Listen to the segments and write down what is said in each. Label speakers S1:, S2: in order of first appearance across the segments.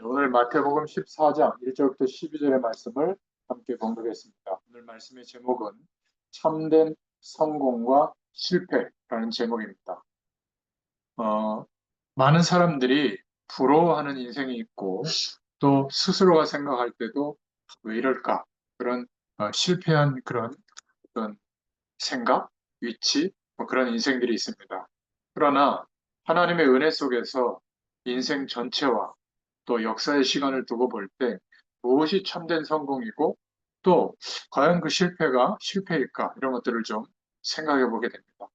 S1: 오늘 마태복음 14장 1절부터 12절의 말씀을 함께 봉독했습니다. 오늘 말씀의 제목은 참된 성공과 실패라는 제목입니다. 어, 많은 사람들이 부러워하는 인생이 있고 또 스스로가 생각할 때도 왜 이럴까? 그런 실패한 그런 어떤 생각, 위치, 그런 인생들이 있습니다. 그러나 하나님의 은혜 속에서 인생 전체와 또 역사의 시간을 두고 볼 때 무엇이 참된 성공이고 또 과연 그 실패가 실패일까 이런 것들을 좀 생각해 보게 됩니다.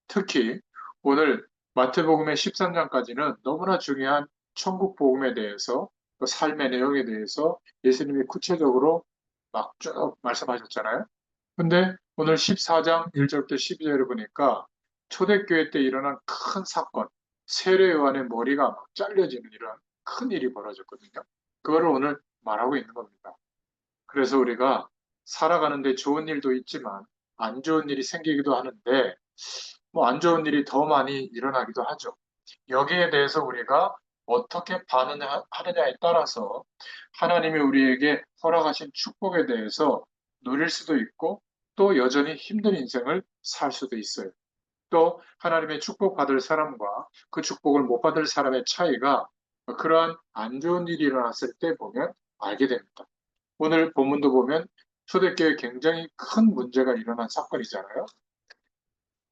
S1: 특히 오늘 마태복음의 13장까지는 너무나 중요한 천국 복음에 대해서 또 삶의 내용에 대해서 예수님이 구체적으로 막 쭉 말씀하셨잖아요. 근데 오늘 14장 1절부터 12절을 보니까 초대교회 때 일어난 큰 사건, 세례 요한의 머리가 막 잘려지는 이런 큰 일이 벌어졌거든요. 그거를 오늘 말하고 있는 겁니다. 그래서 우리가 살아가는데 좋은 일도 있지만 안 좋은 일이 생기기도 하는데 뭐 안 좋은 일이 더 많이 일어나기도 하죠. 여기에 대해서 우리가 어떻게 반응하느냐에 따라서 하나님이 우리에게 허락하신 축복에 대해서 누릴 수도 있고 또 여전히 힘든 인생을 살 수도 있어요. 또 하나님의 축복받을 사람과 그 축복을 못 받을 사람의 차이가 그러한 안 좋은 일이 일어났을 때 보면 알게 됩니다. 오늘 본문도 보면 초대교회에 굉장히 큰 문제가 일어난 사건이잖아요.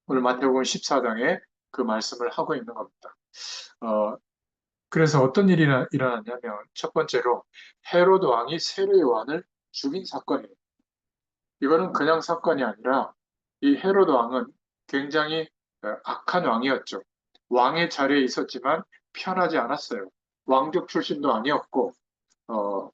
S1: 오늘 마태복음 14장에 그 말씀을 하고 있는 겁니다. 어, 그래서 어떤 일이 일어났냐면 첫 번째로 헤로드 왕이 세례 요한을 죽인 사건이에요. 이거는 그냥 사건이 아니라 이 헤로드 왕은 굉장히 악한 왕이었죠. 왕의 자리에 있었지만 편하지 않았어요. 왕족 출신도 아니었고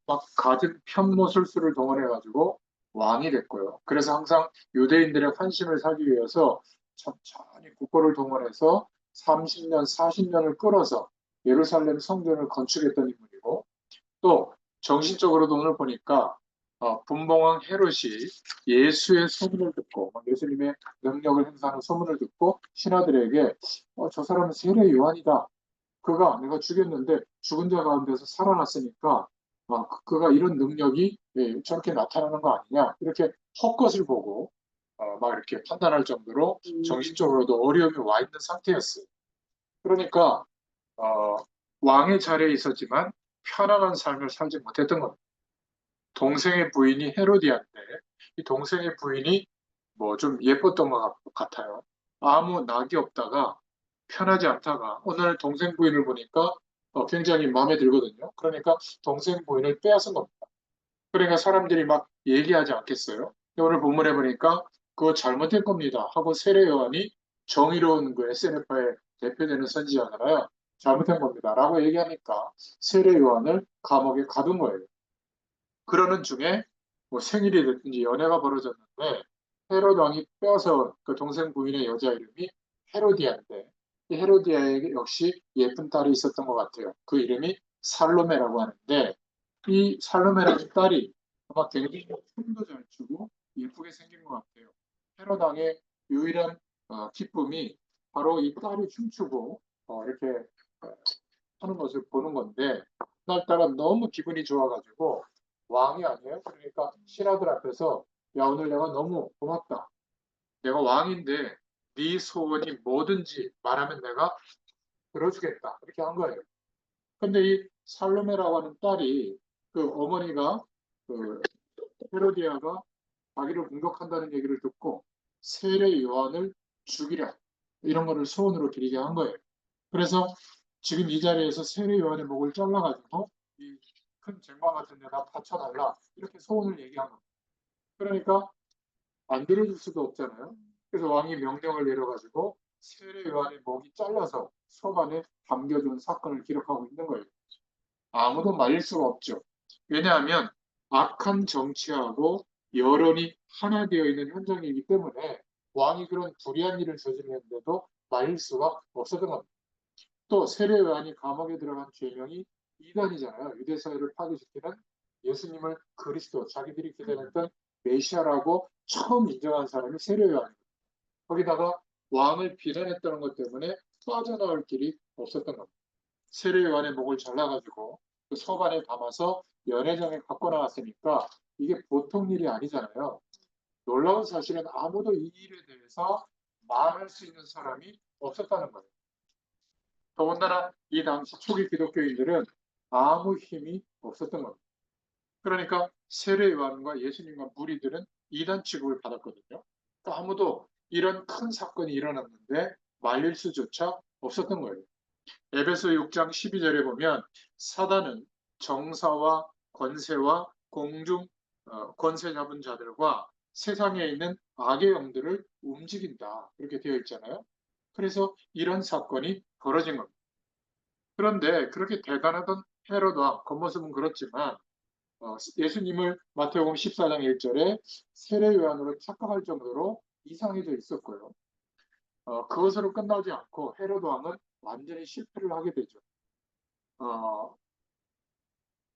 S1: 막 갖은 편모술수를 동원해가지고 왕이 됐고요. 그래서 항상 유대인들의 환심을 사기 위해서 천천히 국고를 동원해서 30년, 40년을 끌어서 예루살렘 성전을 건축했던 인물이고 또 정신적으로도 오늘 보니까 분봉왕 헤롯이 예수의 소문을 듣고 예수님의 능력을 행사하는 소문을 듣고 신하들에게 저 사람은 세례 요한이다. 그가 내가 죽였는데 죽은 자 가운데서 살아났으니까 그가 이런 능력이 저렇게 나타나는 거 아니냐 이렇게 헛것을 보고 막 이렇게 판단할 정도로 정신적으로도 어려움이 와 있는 상태였어요. 그러니까 어, 왕의 자리에 있었지만 편안한 삶을 살지 못했던 겁니다. 동생의 부인이 헤로디아인데 이 동생의 부인이 뭐 좀 예뻤던 것 같아요. 아무 낙이 없다가 편하지 않다가 오늘 동생 부인을 보니까 굉장히 마음에 들거든요. 그러니까 동생 부인을 빼앗은 겁니다. 그러니까 사람들이 막 얘기하지 않겠어요. 오늘 본문에 보니까 그거 잘못된 겁니다 하고 세례 요한이 정의로운 그 SNF의 대표되는 선지자잖아요. 잘못된 겁니다 라고 얘기하니까 세례 요한을 감옥에 가둔 거예요. 그러는 중에 뭐 생일이 됐든지 연애가 벌어졌는데 헤롯 왕이 빼앗아 그 동생 부인의 여자 이름이 헤로디아인데 이 헤로디아에게 역시 예쁜 딸이 있었던 것 같아요. 그 이름이 살로메라고 하는데 이 살로메라는 딸이 아마 굉장히 춤도 잘 추고 예쁘게 생긴 것 같아요. 헤롯 왕의 유일한 기쁨이 바로 이 딸이 춤추고 이렇게 어, 하는 것을 보는 건데 그날따라 너무 기분이 좋아가지고 왕이 아니에요. 그러니까 신하들 앞에서 야 오늘 내가 너무 고맙다. 내가 왕인데 네 소원이 뭐든지 말하면 내가 들어주겠다. 이렇게 한 거예요. 근데 이 살로메라고 하는 딸이 그 어머니가 그 헤로디아가 자기를 공격한다는 얘기를 듣고 세례 요한을 죽이라 이런 거를 소원으로 드리게 한 거예요. 그래서 지금 이 자리에서 세례 요한의 목을 잘라가지고 이 큰 쟁반 같은 데다 바쳐달라 이렇게 소원을 얘기한 겁니다. 그러니까 안 들어줄 수도 없잖아요. 그래서 왕이 명령을 내려가지고 세례 요한의 목이 잘라서 속 안에 담겨준 사건을 기록하고 있는 거예요. 아무도 말릴 수가 없죠. 왜냐하면 악한 정치하고 여론이 하나 되어 있는 현장이기 때문에 왕이 그런 불의한 일을 저지르는데도 말릴 수가 없었던 겁니다. 또 세례 요한이 감옥에 들어간 죄명이 이단이잖아요. 유대 사회를 파괴시키는 예수님을 그리스도 자기들이 기대했던 메시아라고 처음 인정한 사람이 세례 요한입니다. 거기다가 왕을 비난했다는 것 때문에 빠져나올 길이 없었던 겁니다. 세례 요한의 목을 잘라가지고 그 소반에 담아서 연회장에 갖고 나왔으니까 이게 보통 일이 아니잖아요. 놀라운 사실은 아무도 이 일에 대해서 말할 수 있는 사람이 없었다는 거예요. 더군다나 이 당시 초기 기독교인들은 아무 힘이 없었던 겁니다. 그러니까 세례 요한과 예수님과 무리들은 이단 취급을 받았거든요. 그러니까 아무도 이런 큰 사건이 일어났는데 말릴 수조차 없었던 거예요. 에베소 6장 12절에 보면 사단은 정사와 권세와 공중 권세 잡은 자들과 세상에 있는 악의 영들을 움직인다. 이렇게 되어 있잖아요. 그래서 이런 사건이 벌어진 겁니다. 그런데 그렇게 대단하던 헤롯 왕, 겉모습은 그렇지만 예수님을 마태복음 14장 1절에 세례 요한으로 착각할 정도로 이상해져 있었고요. 그것으로 끝나지 않고 헤롯 왕은 완전히 실패를 하게 되죠. 어,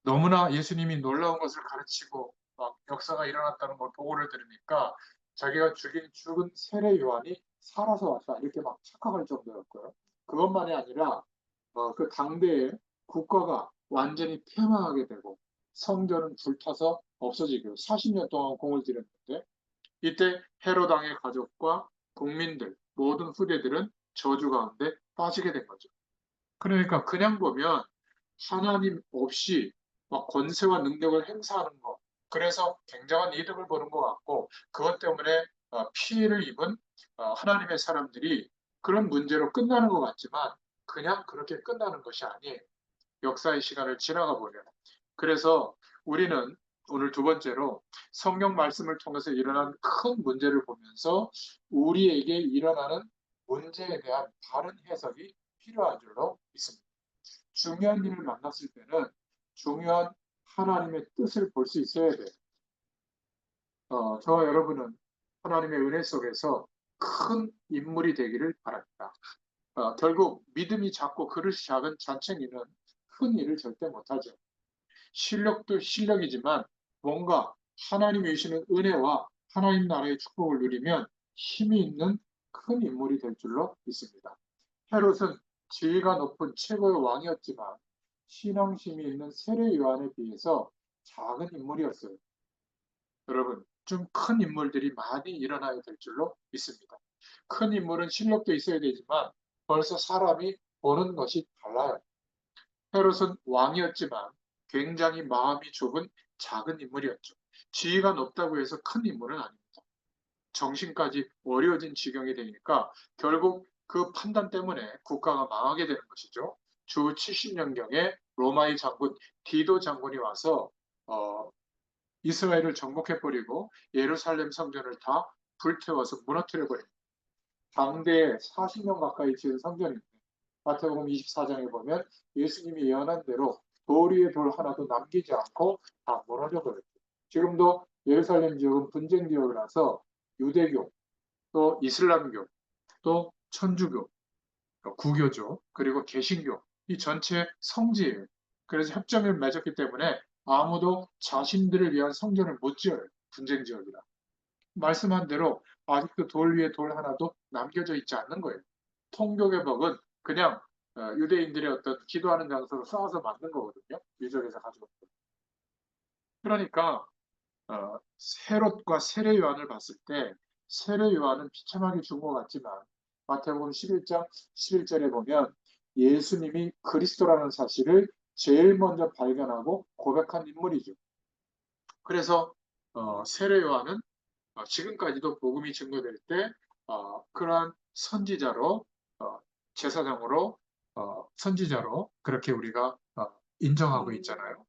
S1: 너무나 예수님이 놀라운 것을 가르치고 막 역사가 일어났다는 걸 보고를 들으니까 자기가 죽은 세례 요한이 살아서 왔다 이렇게 막 착각할 정도였고요. 그것만이 아니라 그 당대의 국가가 완전히 폐망하게 되고 성전은 불타서 없어지고 40년 동안 공을 들였는데 이때 헤롯 왕의 가족과 국민들 모든 후대들은 저주 가운데 빠지게 된 거죠. 그러니까 그냥 보면 하나님 없이 막 권세와 능력을 행사하는 것, 그래서 굉장한 이득을 보는 것 같고 그것 때문에 피해를 입은 하나님의 사람들이 그런 문제로 끝나는 것 같지만 그냥 그렇게 끝나는 것이 아니에요. 역사의 시간을 지나가 보면. 그래서 우리는 오늘 두 번째로 성경 말씀을 통해서 일어난 큰 문제를 보면서 우리에게 일어나는 문제에 대한 바른 해석이 필요한 줄로 믿습니다. 중요한 일을 만났을 때는 중요한 하나님의 뜻을 볼 수 있어야 돼요. 저와 여러분은 하나님의 은혜 속에서 큰 인물이 되기를 바랍니다. 결국 믿음이 작고 그릇이 작은 잔챙이는 큰 일을 절대 못하죠. 실력도 실력이지만 뭔가 하나님이 주시는 은혜와 하나님 나라의 축복을 누리면 힘이 있는 큰 인물이 될 줄로 믿습니다. 헤롯은 지위가 높은 최고의 왕이었지만 신앙심이 있는 세례 요한에 비해서 작은 인물이었어요. 여러분, 좀 큰 인물들이 많이 일어나야 될 줄로 믿습니다. 큰 인물은 실력도 있어야 되지만 벌써 사람이 보는 것이 달라요. 헤롯은 왕이었지만 굉장히 마음이 좁은 작은 인물이었죠. 지위가 높다고 해서 큰 인물은 아닙니다. 정신까지 어려워진 지경이 되니까 결국 그 판단 때문에 국가가 망하게 되는 것이죠. 주 70년경에 로마의 장군 디도 장군이 와서 어, 이스라엘을 정복해버리고 예루살렘 성전을 다 불태워서 무너뜨려버립니다. 당대에 40년 가까이 지은 성전인데 마태복음 24장에 보면 예수님이 예언한 대로 돌 위에 돌 하나도 남기지 않고 다 무너져 버렸죠. 지금도 예루살렘 지역은 분쟁 지역이라서 유대교, 또 이슬람교, 또 천주교, 구교죠. 그리고 개신교 이 전체 성지예요. 그래서 협정을 맺었기 때문에 아무도 자신들을 위한 성전을 못 지어요. 분쟁 지역이라. 말씀한 대로 아직도 돌 위에 돌 하나도 남겨져 있지 않는 거예요. 통교개법은 그냥 유대인들의 어떤 기도하는 장소로 쌓아서 만든 거거든요. 유적에서 가져온 거. 그러니까 헤롯과 세례 요한을 봤을 때 세례 요한은 비참하게 죽은 것 같지만 마태복음 11장 11절에 보면 예수님이 그리스도라는 사실을 제일 먼저 발견하고 고백한 인물이죠. 그래서 세례 요한은 지금까지도 복음이 증거될 때 그러한 선지자로 제사장으로 선지자로 그렇게 우리가 인정하고 있잖아요.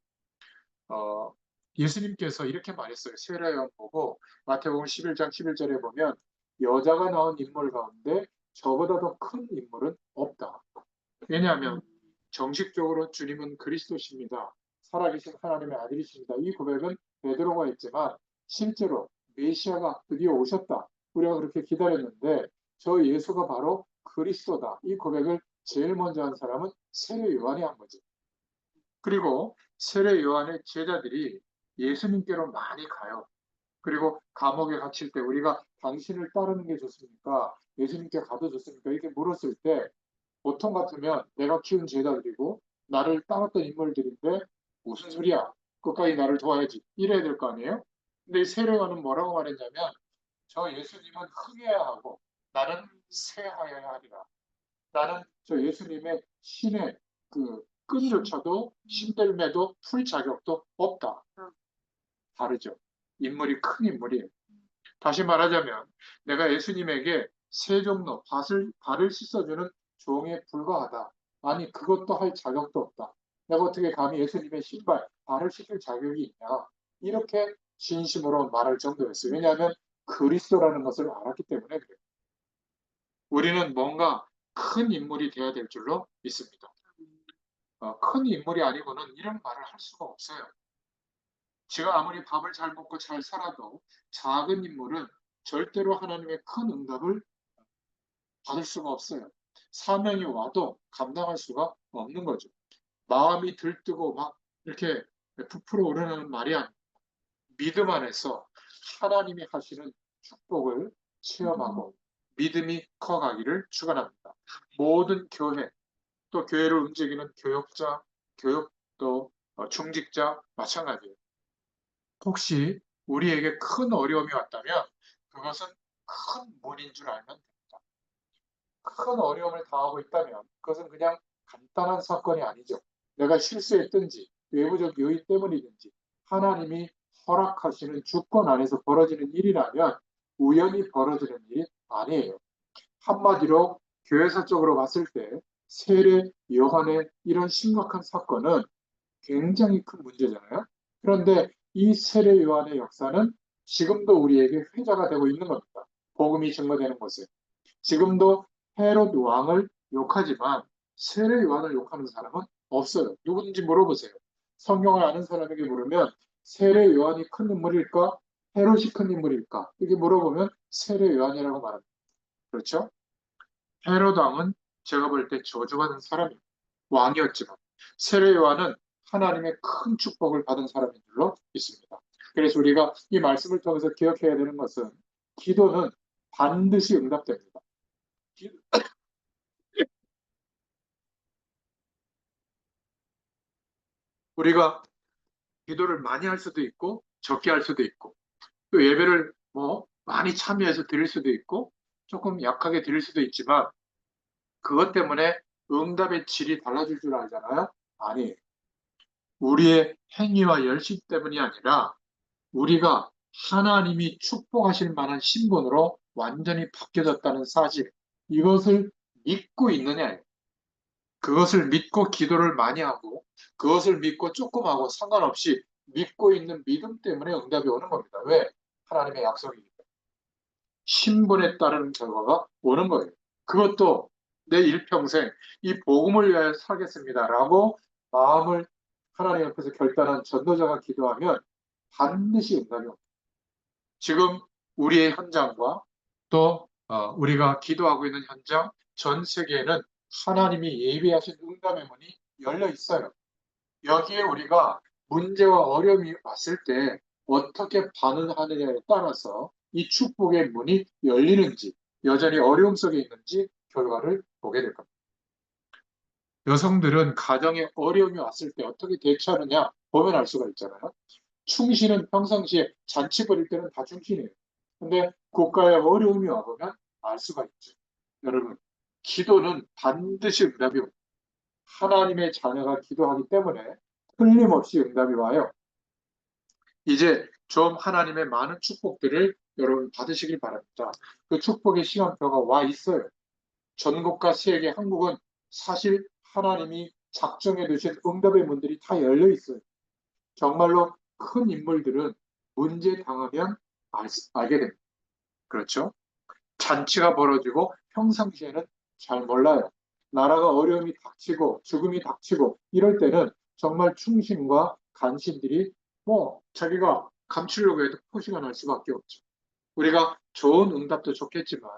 S1: 어, 예수님께서 이렇게 말했어요. 세례 요한 보고 마태복음 11장 11절에 보면 여자가 낳은 인물 가운데 저보다 더 큰 인물은 없다. 왜냐하면 정식적으로 주님은 그리스도십니다. 살아계신 하나님의 아들이십니다. 이 고백은 베드로가 했지만 실제로 메시아가 드디어 오셨다. 우리가 그렇게 기다렸는데 저 예수가 바로 그리스도다. 이 고백을 제일 먼저 한 사람은 세례 요한이 한 거죠. 그리고 세례 요한의 제자들이 예수님께로 많이 가요. 그리고 감옥에 갇힐 때 우리가 당신을 따르는 게 좋습니까? 예수님께 가도 좋습니까? 이렇게 물었을 때 보통 같으면 내가 키운 제자들이고 나를 따랐던 인물들인데 무슨 소리야? 끝까지 나를 도와야지. 이래야 될 거 아니에요? 근데 이 세례 요한은 뭐라고 말했냐면 저 예수님은 흥해야 하고 나는 쇠하여야 하리라. 나는 저 예수님의 신의 그 끈조차도 신들매도 풀 자격도 없다. 다르죠. 인물이 큰 인물이에요. 다시 말하자면 내가 예수님에게 세종로 발을 씻어주는 종에 불과하다. 아니 그것도 할 자격도 없다. 내가 어떻게 감히 예수님의 신발 발을 씻길 자격이 있냐. 이렇게 진심으로 말할 정도였어요. 왜냐하면 그리스도라는 것을 알았기 때문에 그래요. 우리는 뭔가 큰 인물이 되어야 될 줄로 믿습니다. 큰 인물이 아니고는 이런 말을 할 수가 없어요. 제가 아무리 밥을 잘 먹고 잘 살아도 작은 인물은 절대로 하나님의 큰 응답을 받을 수가 없어요. 사명이 와도 감당할 수가 없는 거죠. 마음이 들뜨고 막 이렇게 부풀어 오르는 말이 아니고 믿음 안에서 하나님이 하시는 축복을 체험하고 믿음이 커가기를 축원합니다. 모든 교회 또 교회를 움직이는 교역자, 교육 또 중직자 마찬가지예요. 혹시 우리에게 큰 어려움이 왔다면 그것은 큰 문인 줄 알면 됩니다. 큰 어려움을 당하고 있다면 그것은 그냥 간단한 사건이 아니죠. 내가 실수했든지 외부적 요인 때문이든지 하나님이 허락하시는 주권 안에서 벌어지는 일이라면 우연히 벌어지는 일이 아니에요. 한마디로 교회사적으로 봤을 때 세례 요한의 이런 심각한 사건은 굉장히 큰 문제잖아요. 그런데 이 세례 요한의 역사는 지금도 우리에게 회자가 되고 있는 겁니다. 복음이 증거되는 곳에. 지금도 헤롯 왕을 욕하지만 세례 요한을 욕하는 사람은 없어요. 누구든지 물어보세요. 성경을 아는 사람에게 물으면 세례 요한이 큰 인물일까? 헤롯이 큰 인물일까? 이렇게 물어보면 세례 요한이라고 말합니다. 그렇죠? 헤롯 왕은 제가 볼 때 저주받은 사람이에요. 왕이었지만 세례 요한은 하나님의 큰 축복을 받은 사람인 줄로 믿습니다. 그래서 우리가 이 말씀을 통해서 기억해야 되는 것은 기도는 반드시 응답됩니다. 우리가 기도를 많이 할 수도 있고 적게 할 수도 있고 또 예배를 뭐 많이 참여해서 드릴 수도 있고 조금 약하게 드릴 수도 있지만 그것 때문에 응답의 질이 달라질 줄 알잖아요. 아니에요. 우리의 행위와 열심 때문이 아니라 우리가 하나님이 축복하실 만한 신분으로 완전히 바뀌어졌다는 사실, 이것을 믿고 있느냐, 그것을 믿고 기도를 많이 하고, 그것을 믿고 조금 하고 상관없이 믿고 있는 믿음 때문에 응답이 오는 겁니다. 왜? 하나님의 약속이기 때문에. 신분에 따르는 결과가 오는 거예요. 그것도 내 일평생 이 복음을 위하여 살겠습니다라고 마음을 하나님 앞에서 결단한 전도자가 기도하면 반드시 응답이 옵니다. 지금 우리의 현장과 또 우리가 기도하고 있는 현장, 전 세계에는 하나님이 예비하신 응답의 문이 열려 있어요. 여기에 우리가 문제와 어려움이 왔을 때 어떻게 반응하느냐에 따라서 이 축복의 문이 열리는지, 여전히 어려움 속에 있는지 결과를 보게 될 겁니다. 여성들은 가정에 어려움이 왔을 때 어떻게 대처하느냐 보면 알 수가 있잖아요. 충신은 평상시에 잔치 벌일 때는 다 충신이에요. 근데 국가에 어려움이 와보면 알 수가 있죠. 여러분, 기도는 반드시 응답이 옵니다. 하나님의 자녀가 기도하기 때문에 틀림없이 응답이 와요. 이제 좀 하나님의 많은 축복들을 여러분 받으시길 바랍니다. 그 축복의 시간표가 와 있어요. 전국과 세계, 한국은 사실 하나님이 작정해 두신 응답의 문들이 다 열려 있어요. 정말로 큰 인물들은 문제 당하면 알게 됩니다. 그렇죠? 잔치가 벌어지고 평상시에는 잘 몰라요. 나라가 어려움이 닥치고 죽음이 닥치고 이럴 때는 정말 충신과 간신들이 뭐 자기가 감추려고 해도 포시가 날 수밖에 없죠. 우리가 좋은 응답도 좋겠지만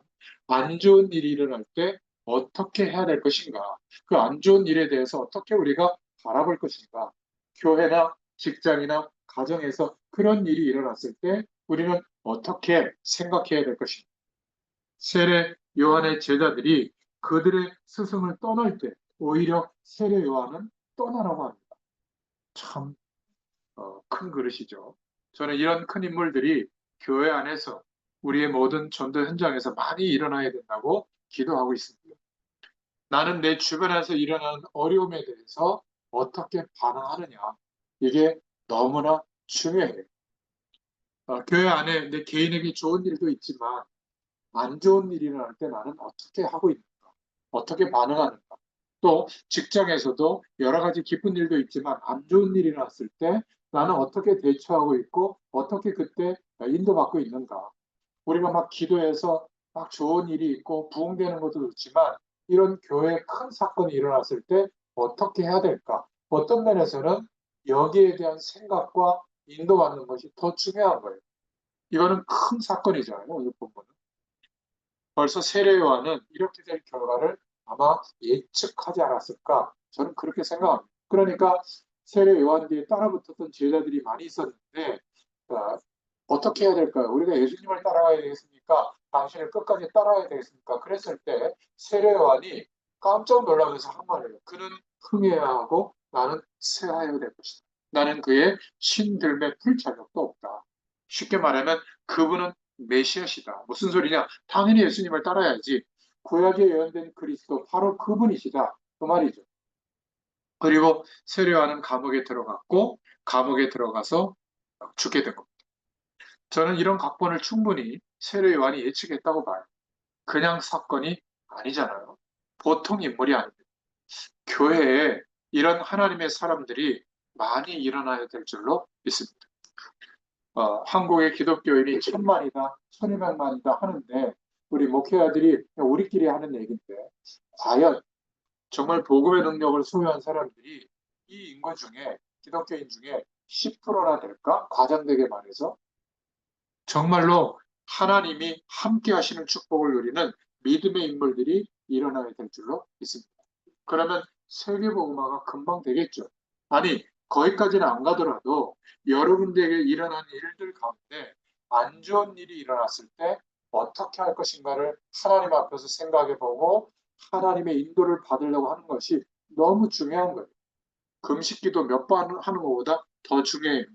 S1: 안 좋은 일이 일어날 때 어떻게 해야 될 것인가? 그 안 좋은 일에 대해서 어떻게 우리가 바라볼 것인가? 교회나 직장이나 가정에서 그런 일이 일어났을 때 우리는 어떻게 생각해야 될 것인가? 세례 요한의 제자들이 그들의 스승을 떠날 때 오히려 세례 요한은 떠나라고 합니다. 참 큰 그릇이죠. 저는 이런 큰 인물들이 교회 안에서 우리의 모든 전도 현장에서 많이 일어나야 된다고 기도하고 있습니다. 나는 내 주변에서 일어나는 어려움에 대해서 어떻게 반응하느냐. 이게 너무나 중요해요. 교회 안에 내 개인에게 좋은 일도 있지만 안 좋은 일이 일어날 때 나는 어떻게 하고 있는가? 어떻게 반응하는가? 또 직장에서도 여러 가지 기쁜 일도 있지만 안 좋은 일이 일어났을 때 나는 어떻게 대처하고 있고 어떻게 그때 인도받고 있는가? 우리가 막 기도해서 막 좋은 일이 있고 부흥되는 것도 좋지만 이런 교회에 큰 사건이 일어났을 때 어떻게 해야 될까? 어떤 면에서는 여기에 대한 생각과 인도받는 것이 더 중요한 거예요. 이거는 큰 사건이잖아요. 오늘 본문은. 벌써 세례요한은 이렇게 될 결과를 아마 예측하지 않았을까? 저는 그렇게 생각합니다. 그러니까 세례요한 뒤에 따라붙었던 제자들이 많이 있었는데 어떻게 해야 될까요? 우리가 예수님을 따라가야 되겠습니까? 당신을 끝까지 따라가야 되겠습니까? 그랬을 때 세례요한이 깜짝 놀라면서 한 말이에요. 그는 흥해야 하고 나는 쇠하여야 될 것이다. 나는 그의 신들매 풀 자격도 없다. 쉽게 말하면 그분은 메시아시다. 무슨 소리냐? 당연히 예수님을 따라야지. 구약에 예언된 그리스도 바로 그분이시다. 그 말이죠. 그리고 세례요한은 감옥에 들어갔고 감옥에 들어가서 죽게 된 겁니다. 저는 이런 각본을 충분히 세례요한이 예측했다고 봐요. 그냥 사건이 아니잖아요. 보통 인물이 아닙니다. 교회에 이런 하나님의 사람들이 많이 일어나야 될 줄로 믿습니다. 한국의 기독교인이 1000만이다, 1200만이다 하는데 우리 목회자들이 우리끼리 하는 얘기인데 과연 정말 복음의 능력을 소유한 사람들이 이 인구 중에 기독교인 중에 10%나 될까? 과장되게 말해서 정말로 하나님이 함께 하시는 축복을 누리는 믿음의 인물들이 일어나야 될 줄로 믿습니다. 그러면 세계복음화가 금방 되겠죠. 아니, 거기까지는 안 가더라도 여러분들에게 일어난 일들 가운데 안 좋은 일이 일어났을 때 어떻게 할 것인가를 하나님 앞에서 생각해 보고 하나님의 인도를 받으려고 하는 것이 너무 중요한 거예요. 금식기도 몇 번 하는 것보다 더 중요해요.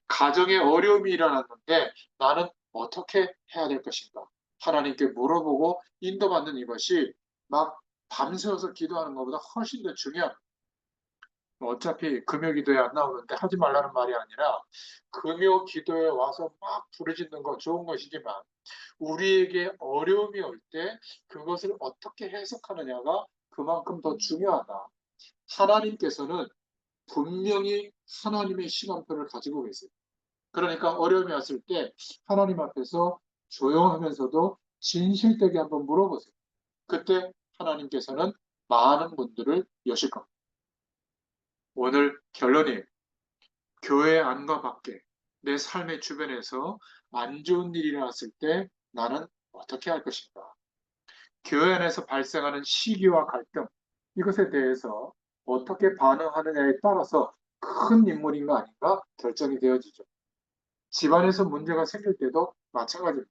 S1: 가정에 어려움이 일어났는데 나는 어떻게 해야 될 것인가? 하나님께 물어보고 인도받는 이것이 막 밤새워서 기도하는 것보다 훨씬 더 중요합니다. 어차피 금요 기도에 안 나오는데 하지 말라는 말이 아니라 금요 기도에 와서 막 부르짖는 거 좋은 것이지만 우리에게 어려움이 올 때 그것을 어떻게 해석하느냐가 그만큼 더 중요하다. 하나님께서는 분명히 하나님의 시간표를 가지고 계세요. 그러니까 어려움이 왔을 때 하나님 앞에서 조용하면서도 진실되게 한번 물어보세요. 그때 하나님께서는 많은 분들을 여실 겁니다. 오늘 결론이 교회 안과 밖에 내 삶의 주변에서 안 좋은 일이 일어났을 때 나는 어떻게 할 것인가? 교회 안에서 발생하는 시기와 갈등 이것에 대해서 어떻게 반응하느냐에 따라서 큰 인물인가 아닌가 결정이 되어지죠. 집안에서 문제가 생길 때도 마찬가지입니다.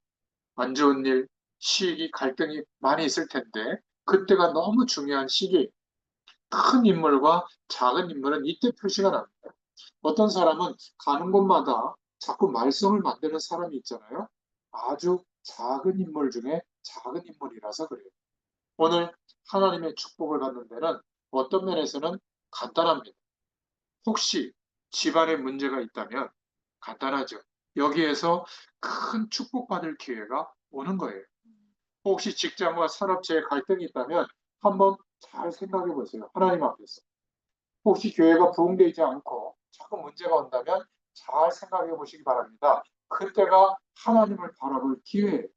S1: 안 좋은 일, 시기, 갈등이 많이 있을 텐데 그때가 너무 중요한 시기. 큰 인물과 작은 인물은 이때 표시가 납니다. 어떤 사람은 가는 곳마다 자꾸 말썽을 만드는 사람이 있잖아요. 아주 작은 인물 중에 작은 인물이라서 그래요. 오늘 하나님의 축복을 받는 데는 어떤 면에서는 간단합니다. 혹시 집안에 문제가 있다면 간단하죠. 여기에서 큰 축복받을 기회가 오는 거예요. 혹시 직장과 산업체에 갈등이 있다면 한번 잘 생각해 보세요. 하나님 앞에서. 혹시 교회가 부흥되지 않고 자꾸 문제가 온다면 잘 생각해 보시기 바랍니다. 그때가 하나님을 바라볼 기회예요.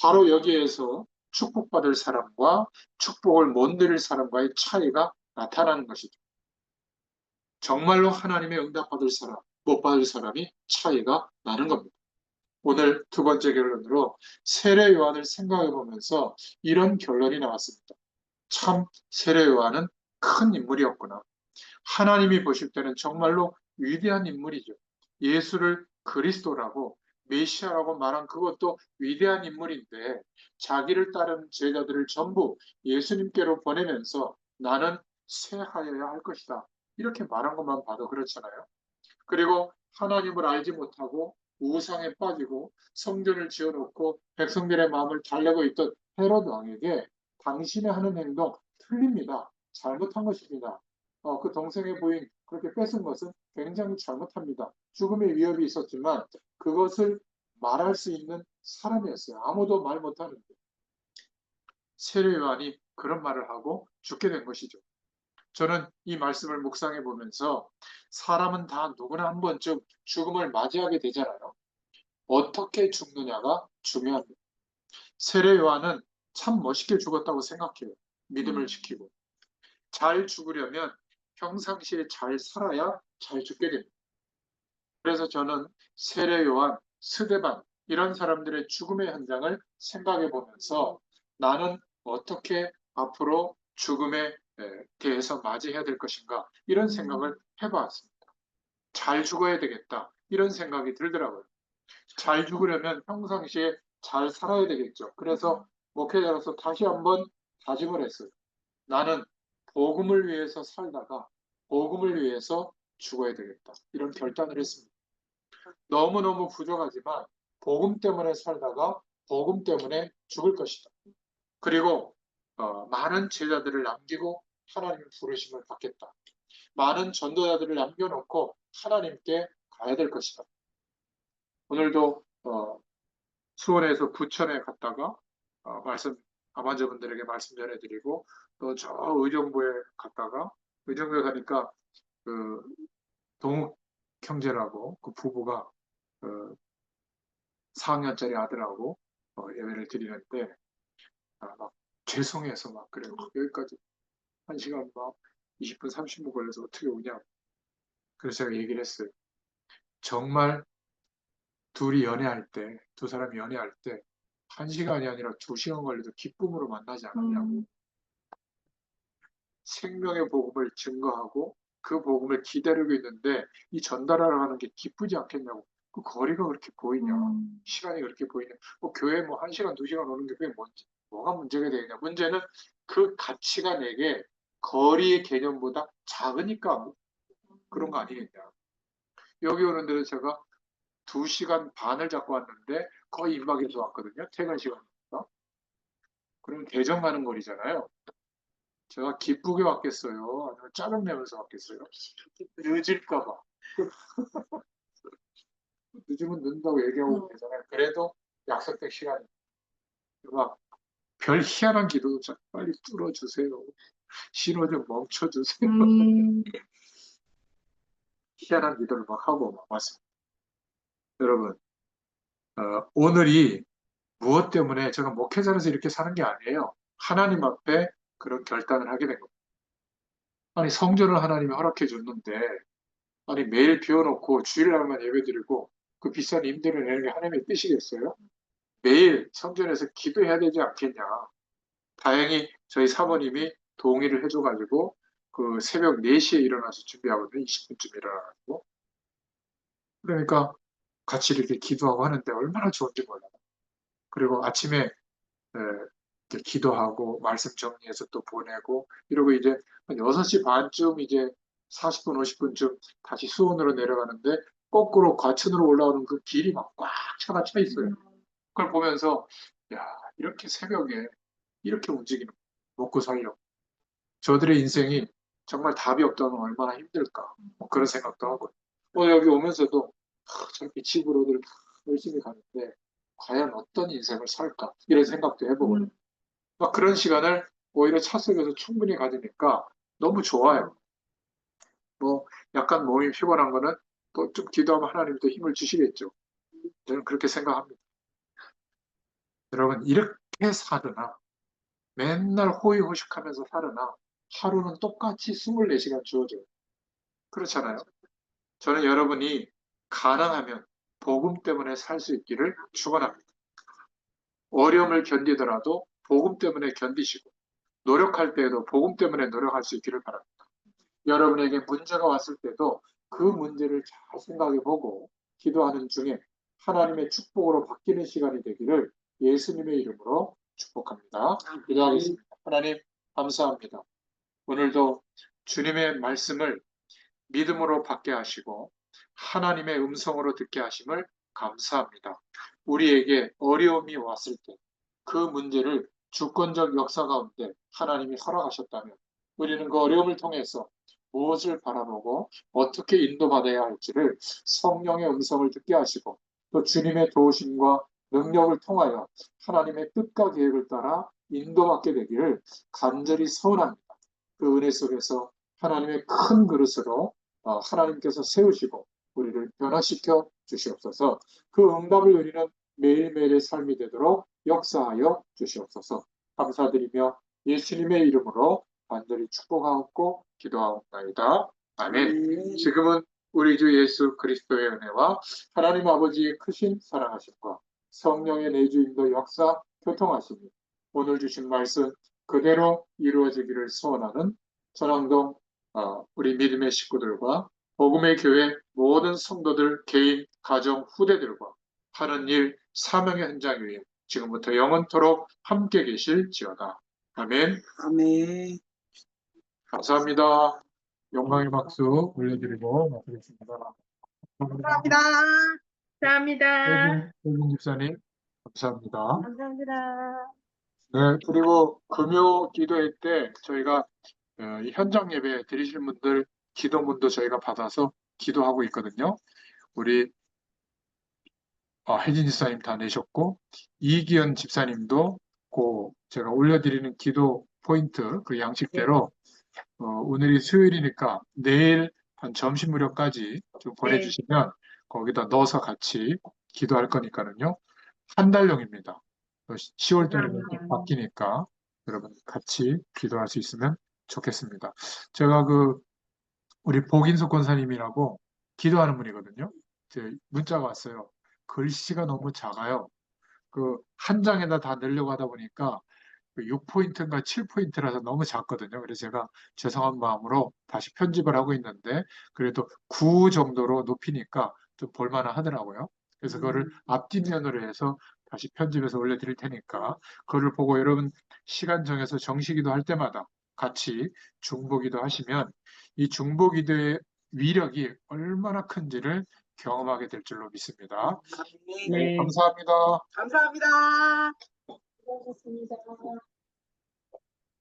S1: 바로 여기에서 축복받을 사람과 축복을 못 누릴 사람과의 차이가 나타나는 것이죠. 정말로 하나님의 응답받을 사람, 못 받을 사람이 차이가 나는 겁니다. 오늘 두 번째 결론으로 세례 요한을 생각해 보면서 이런 결론이 나왔습니다. 참 세례 요한은 큰 인물이었구나. 하나님이 보실 때는 정말로 위대한 인물이죠. 예수를 그리스도라고 메시아라고 말한 그것도 위대한 인물인데 자기를 따르는 제자들을 전부 예수님께로 보내면서 나는 쇠하여야 할 것이다. 이렇게 말한 것만 봐도 그렇잖아요. 그리고 하나님을 알지 못하고 우상에 빠지고 성전을 지어놓고 백성들의 마음을 달래고 있던 헤롯 왕에게 당신이 하는 행동 틀립니다. 잘못한 것입니다. 그 동생의 부인 그렇게 뺏은 것은 굉장히 잘못합니다. 죽음의 위협이 있었지만 그것을 말할 수 있는 사람이었어요. 아무도 말 못하는데 세례 요한이 그런 말을 하고 죽게 된 것이죠. 저는 이 말씀을 묵상해 보면서 사람은 다 누구나 한 번쯤 죽음을 맞이하게 되잖아요. 어떻게 죽느냐가 중요합니다. 세례 요한은 참 멋있게 죽었다고 생각해요. 믿음을 지키고. 잘 죽으려면 평상시에 잘 살아야 잘 죽게 됩니다. 그래서 저는 세례 요한, 스데반 이런 사람들의 죽음의 현장을 생각해 보면서 나는 어떻게 앞으로 죽음에 대해서 맞이해야 될 것인가 이런 생각을 해봤습니다. 잘 죽어야 되겠다 이런 생각이 들더라고요. 잘 죽으려면 평상시에 잘 살아야 되겠죠. 그래서 목회자로서 다시 한번 다짐을 했어요. 나는 복음을 위해서 살다가 복음을 위해서 죽어야 되겠다. 이런 결단을 했습니다. 너무너무 부족하지만 복음 때문에 살다가 복음 때문에 죽을 것이다. 그리고 많은 제자들을 남기고 하나님의 부르심을 받겠다. 많은 전도자들을 남겨놓고 하나님께 가야 될 것이다. 오늘도 수원에서 부천에 갔다가 아반자분들에게 말씀 전해드리고 또 저 의정부에 갔다가 의정부에 가니까 그 동욱 형제라고 그 부부가 4학년짜리 아들하고 예배를 드리는데 막 죄송해서 막 그래요. 여기까지 1시간 막 20분 30분 걸려서 어떻게 오냐. 그래서 제가 얘기를 했어요. 정말 둘이 연애할 때, 두 사람이 연애할 때 1시간이 아니라 2시간 걸려도 기쁨으로 만나지 않았냐고. 생명의 복음을 증거하고 그 복음을 기다리고 있는데 이 전달하러 가는 게 기쁘지 않겠냐고. 그 거리가 그렇게 보이냐. 시간이 그렇게 보이냐. 교회 뭐 1시간, 2시간 오는 게 그게 뭐가 문제가 되겠냐. 문제는 그 가치가 내게 거리의 개념보다 작으니까 그런 거 아니겠냐. 여기 오는 데는 제가 2시간 반을 잡고 왔는데 거의 임박에서 왔거든요. 퇴근 시간이니까. 그럼 대전 가는 거리잖아요. 제가 기쁘게 왔겠어요? 아니면 짜증내면서 왔겠어요? 늦을까봐. 늦으면 늦는다고 얘기하고 되잖아요. 그래도 약속된 시간이. 막 별 희한한 기도도 좀 빨리 뚫어주세요. 신호 좀 멈춰주세요. 희한한 기도를 막 하고 막 왔습니다. 여러분, 오늘이 무엇 때문에 제가 목회자로서 이렇게 사는 게 아니에요. 하나님 앞에 그런 결단을 하게 된 겁니다. 아니, 성전을 하나님이 허락해 줬는데, 아니, 매일 비워놓고 주일날만 예배드리고 그 비싼 임대를 내는 게 하나님의 뜻이겠어요? 매일 성전에서 기도해야 되지 않겠냐. 다행히 저희 사모님이 동의를 해줘가지고 그 새벽 4시에 일어나서 준비하거든요. 20분쯤 일어나가지고. 그러니까 같이 이렇게 기도하고 하는데 얼마나 좋은지 몰라요. 그리고 아침에 이렇게 기도하고 말씀 정리해서 또 보내고 이러고 이제 한 6시 반쯤 이제 40분, 50분쯤 다시 수원으로 내려가는데 거꾸로 과천으로 올라오는 그 길이 막 꽉 차가 차 있어요. 그걸 보면서 야, 이렇게 새벽에 이렇게 움직이는 먹고 살려고. 저들의 인생이 정말 답이 없다면 얼마나 힘들까. 뭐 그런 생각도 하고. 오늘 여기 오면서도 저렇게 집으로들 열심히 가는데 과연 어떤 인생을 살까 이런 생각도 해보고 막 그런 시간을 오히려 차 속에서 충분히 가지니까 너무 좋아요. 뭐 약간 몸이 피곤한 거는 또 좀 기도하면 하나님이 또 힘을 주시겠죠. 저는 그렇게 생각합니다. 여러분 이렇게 살으나 맨날 호의호식하면서 살으나 하루는 똑같이 24시간 주어져요. 그렇잖아요. 저는 여러분이 가능하면 복음 때문에 살 수 있기를 축원합니다. 어려움을 견디더라도 복음 때문에 견디시고 노력할 때에도 복음 때문에 노력할 수 있기를 바랍니다. 여러분에게 문제가 왔을 때도 그 문제를 잘 생각해 보고 기도하는 중에 하나님의 축복으로 바뀌는 시간이 되기를 예수님의 이름으로 축복합니다. 기도하겠습니다. 하나님 감사합니다. 오늘도 주님의 말씀을 믿음으로 받게 하시고 하나님의 음성으로 듣게 하심을 감사합니다. 우리에게 어려움이 왔을 때 그 문제를 주권적 역사 가운데 하나님이 허락하셨다면 우리는 그 어려움을 통해서 무엇을 바라보고 어떻게 인도받아야 할지를 성령의 음성을 듣게 하시고 또 주님의 도우심과 능력을 통하여 하나님의 뜻과 계획을 따라 인도받게 되기를 간절히 소원합니다. 그 은혜 속에서 하나님의 큰 그릇으로 하나님께서 세우시고 우리를 변화시켜 주시옵소서. 그 응답을 누리는 매일매일의 삶이 되도록 역사하여 주시옵소서. 감사드리며 예수님의 이름으로 간절히 축복하옵고 기도하옵나이다. 아멘. 지금은 우리 주 예수 그리스도의 은혜와 하나님 아버지의 크신 사랑하심과 성령의 내주인도 역사 교통하심이 오늘 주신 말씀 그대로 이루어지기를 소원하는 전왕동 우리 믿음의 식구들과 복음의 교회 모든 성도들 개인, 가정, 후대들과 하는 일, 사명의 현장 위에 지금부터 영원토록 함께 계실지어다. 아멘.
S2: 아멘.
S1: 감사합니다. 영광의 박수 올려드리고 마치겠습니다.
S2: 감사합니다.
S3: 감사합니다.
S1: 혜진 집사님, 감사합니다.
S3: 감사합니다.
S1: 네, 그리고 금요 기도회 때 저희가 이 현장 예배 드리실 분들 기도문도 저희가 받아서 기도하고 있거든요. 우리 혜진 집사님 다 내셨고 이기현 집사님도 제가 올려드리는 기도 포인트 그 양식대로 오늘이 수요일이니까 내일 한 점심 무렵까지 좀 보내주시면 거기다 넣어서 같이 기도할 거니까는요. 한 달용입니다. 10월 달에는 또 바뀌니까 여러분 같이 기도할 수 있으면 좋겠습니다. 제가 우리 복인숙 권사님이라고 기도하는 분이거든요. 문자가 왔어요. 글씨가 너무 작아요. 한 장에다 다 넣으려고 하다 보니까 6포인트인가 7포인트라서 너무 작거든요. 그래서 제가 죄송한 마음으로 다시 편집을 하고 있는데 그래도 9 정도로 높이니까 좀 볼만은 하더라고요. 그래서 그거를 앞뒷면으로 해서 다시 편집해서 올려드릴 테니까 그거를 보고 여러분 시간 정해서 정시기도 할 때마다 같이 중보기도 하시면 이 중보기도의 위력이 얼마나 큰지를 경험하게 될 줄로 믿습니다. 네, 감사합니다.
S2: 감사합니다.
S3: 수고하셨습니다.